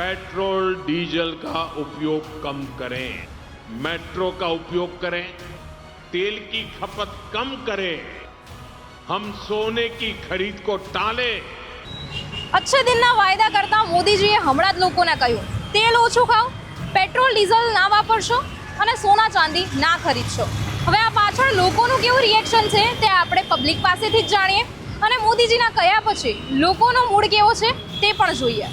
Petrol diesel का उपयोग कम करें, मेट्रो का उपयोग करें, तेल की खपत कम करें, हम सोने की खरीद को टालें। અક્ષય દિનના વાયદા કરતા મોદીજીએ હમણાં જ લોકોને કહ્યું તેલ ઓછું ખાઓ, પેટ્રોલ ડીઝલ ના વાપરશો અને સોના ચાંદી ના ખરીદશો. હવે આ પાછળ લોકોનું કેવું રિએક્શન છે તે આપણે પબ્લિક પાસેથી જ જાણીએ અને મોદીજીના કહ્યા પછી લોકોનો મૂડ કેવો છે તે પણ જોઈએ.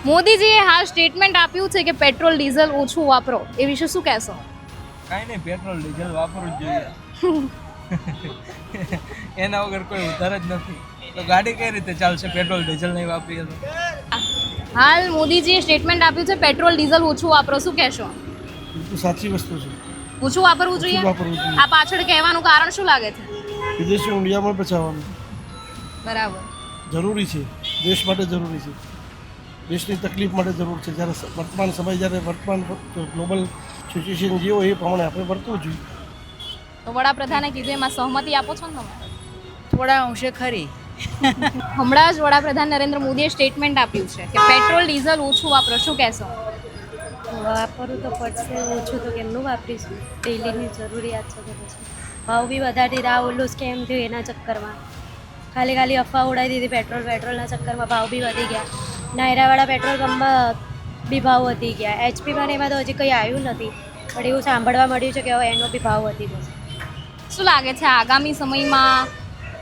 મોદીજીએ હાલ સ્ટેટમેન્ટ આપ્યું છે કે પેટ્રોલ ડીઝલ ઓછું વાપરો, એ વિશે શું કહેશો? કાંઈ નહીં, પેટ્રોલ ડીઝલ વાપરવું જ જોઈએ. એના વગર કોઈ ઉધાર જ નથી, તો ગાડી કઈ રીતે ચાલશે પેટ્રોલ ડીઝલ નહીં વાપરીએ તો? હાલ મોદીજીએ સ્ટેટમેન્ટ આપ્યું છે પેટ્રોલ ડીઝલ ઓછું વાપરો, શું કહેશો? તો સાચી વસ્તુ છે. ઓછું વાપરવું જોઈએ. આ પાછળ કહેવાનું કારણ શું લાગે છે? વિદેશી ઊંડિયામાં બચાવવાનું બરાબર, જરૂરી છે, દેશ માટે જરૂરી છે, દેશની તકલીફ માટે જરૂર છે. જ્યારે વર્તમાન સમય, જ્યારે વર્તમાન ગ્લોબલ સિચ્યુએશન જે હોય એ પ્રમાણે આપણે વર્તવું જોઈએ. તો વડાપ્રધાને કીધું એમાં સહમતિ આપો છો ને તમે? થોડા અંશે ખરી. હમણાં જ વડાપ્રધાન નરેન્દ્ર મોદીએ સ્ટેટમેન્ટ આપ્યું છે કે પેટ્રોલ ડીઝલ ઓછું વાપરો, શું કહેશો? વાપરવું તો પડશે, ઓછું તો કેમનું વાપરીશું? ડેલીની જરૂરિયાત છે તો પછી ભાવ બી વધારી દીધા. ઓલું સ્કેમ થયું એના ચક્કરમાં ખાલી અફવા ઉડાવી દીધી. પેટ્રોલના ચક્કરમાં ભાવ બી વધી ગયા. નાયરાવાળા પેટ્રોલ પંપમાં બી ભાવ વધી ગયા. એચપીમાં એમાં તો હજી કંઈ આવ્યું નથી, પણ એવું સાંભળવા મળ્યું છે કે હવે એનો બી ભાવ વધી જશે. શું લાગે છે આગામી સમયમાં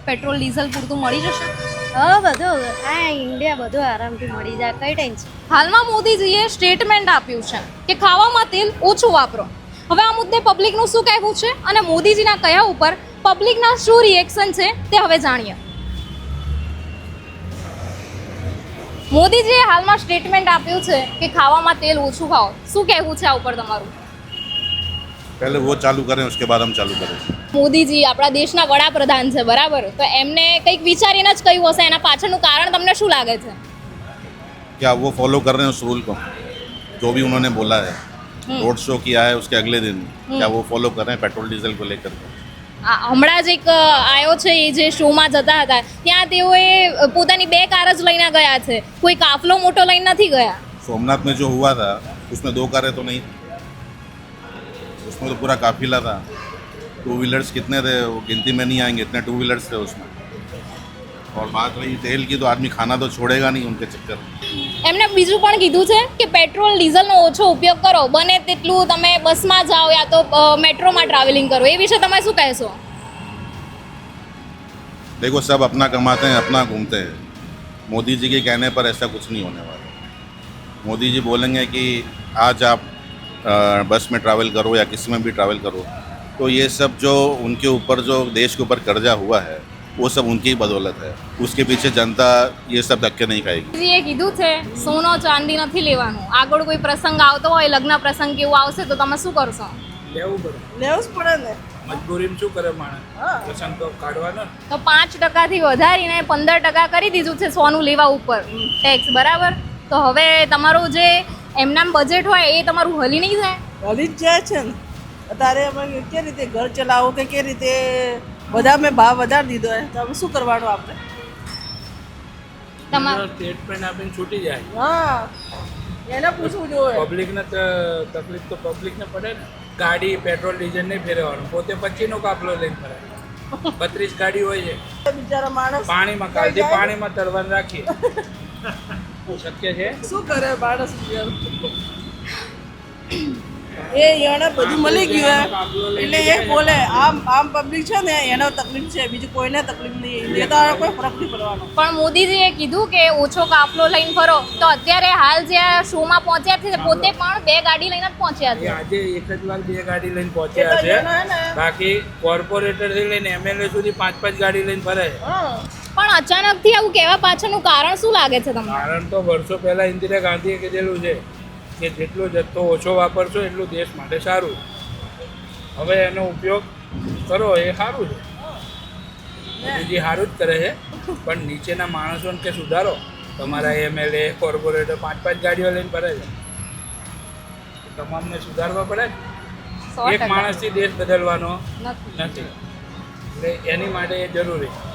પેટ્રોલ ડીઝલ પૂરતું મળી જશે? હવે બધું આ ઇન્ડિયા બધું આરામથી મળી જાય, કઈ ટેન્શન. હાલમાં મોદીજીએ સ્ટેટમેન્ટ આપ્યું છે કે ખાવામાં તેલ ઓછું વાપરો. હવે આ મુદ્દે પબ્લિકનું શું કહેવું છે અને મોદીજીના કયા ઉપર પબ્લિકના શું રિએક્શન છે તે હવે જાણીએ. મોદીજીએ હાલમાં સ્ટેટમેન્ટ આપ્યું છે કે ખાવામાં તેલ ઓછું ખાઓ, શું કહેવું છે આ ઉપર તમારું? पहले वो चालू करें, उसके बाद हम चालू करें. મોદીજી આપણા દેશના વડાપ્રધાન છે, બરાબર, તો એમને કંઈક વિચારીને જ કહ્યું હશે. એના પાછળનું કારણ તમને શું લાગે છે? क्या वो फॉलो कर रहे हैं उस रूल को? जो भी उन्होंने बोला है, रोड शो किया है उसके अगले दिन, क्या वो फॉलो कर रहे हैं पेट्रोल डीजल को लेकर के? હમણાં જ એક આવ્યો છે એ જે શોમાં જતા હતા ત્યાં તેઓએ પોતાની 2 કાર જ લઈને ગયા છે, કોઈ કાફલો મોટો લઈને નથી ગયા. सोमनाथ में जो हुआ था उसमें 2 कारें तो नहीं, उसमें तो पूरा काफिला था. 2 व्हीलर्स कितने थे वो गिनती में नहीं आएंगे, इतने 2 व्हीलर्स थे उसमें. और बात रही तेल की, तो आदमी खाना तो छोड़ेगा नहीं उनके चक्कर में. એમને બીજું પણ કીધું છે કે પેટ્રોલ ડીઝલનો ઓછો ઉપયોગ કરો, બને તેટલું તમે બસમાં જાઓ યા તો મેટ્રોમાં ટ્રાવેલિંગ કરો. એ વિશે તમે શું કહેશો? देखो सब अपना कमाते हैं, अपना घूमते हैं. मोदी जी के कहने पर ऐसा कुछ नहीं होने वाला. मोदी जी बोलेंगे कि आज आप बस में ट्रैवल करो या किसी में भी ट्रैवल करो, तो ये सब जो उनके ऊपर जो देश के ऊपर कर्जा हुआ है वो सब उनकी ही बदौलत है. उसके पीछे जनता ये सब धक्के नहीं खाएगी. એ કીધું છે સોનો ચાંદી નથી લેવાનું. આગળ કોઈ પ્રસંગ આવતો હોય, લગ્ન પ્રસંગ કેવું આવશે તો તમે શું કરશો? લેવું પડે, લેવું જ પડે ને. મજબૂરીમાં શું કરે માણસ, પ્રસંગ તો કાઢવાનો. તો 5% વધારીને 15% કરી દીધું છે સોનું લેવા ઉપર ટેક્સ, બરાબર. તો હવે તમારું જે એમનામ બજેટ હોય એ તમારું હલી નહીં જાય? હલી જ જાય છે ને. અત્યારે અમે કે રીતે ઘર ચલાવો કે રીતે બધા મેં ભાવ વધારી દીધો હોય તો હવે શું કરવાનું આપણે? તમારું સ્ટેટમેન્ટ આપીને છૂટી જાય. હા, એને પૂછવું જોઈએ. પબ્લિકને તકલીફ તો પબ્લિકને પડે ને. ગાડી પેટ્રોલ ડીઝલ નહીં ફેરવવાનું, પોતે 25નો કાફલો લઈને ફરે. 32 ગાડી હોય છે, બિચારા માણસ પાણીમાં કાલથી પાણીમાં તરવાનું રાખીએ. શક્ય છે? શું કરે માણસ? એને બધું મળી ગયું એટલે એ બોલે. આમ પબ્લિક છે ને એને તકલીફ છે, બીજું કોઈને તકલીફ નહીં. એ તો કોઈ ફરક નહીં પડવાનો. પણ મોદીજીએ કીધું કે ઓછો કાફલો લઈને ફરો, તો અત્યારે હાલ જે આ શોમાં પહોંચ્યા છે પોતે પણ 2 ગાડી લઈને જ પહોંચ્યા છે. આજે એક જ વાર 2 ગાડી લઈને પહોંચ્યા છે, બાકી કોર્પોરેટરથી લઈને એમએલએ સુધી 5-5 ગાડી લઈને ફરે છે. પણ અચાનકથી આવું કહેવા પાછળનું કારણ શું લાગે છે તમને? કારણ તો વર્ષો પહેલા ઇન્દિરા ગાંધીએ કીધેલું છે કે જેટલો જથ્થો ઓછો વાપરશો એટલું દેશ માટે સારું. હવે એનો ઉપયોગ કરો એ સારું છે. મોદીજી સારું જ કરે છે, પણ નીચેના માણસોને કે સુધારો. તમારા એમએલએ કોર્પોરેટર 5-5 ગાડીઓ લઈને ફરે છે, તમામને સુધારવા પડે. 100% એક માણસથી દેશ બદલવાનો નથી નથી એટલે એની માટે એ જરૂરી છે.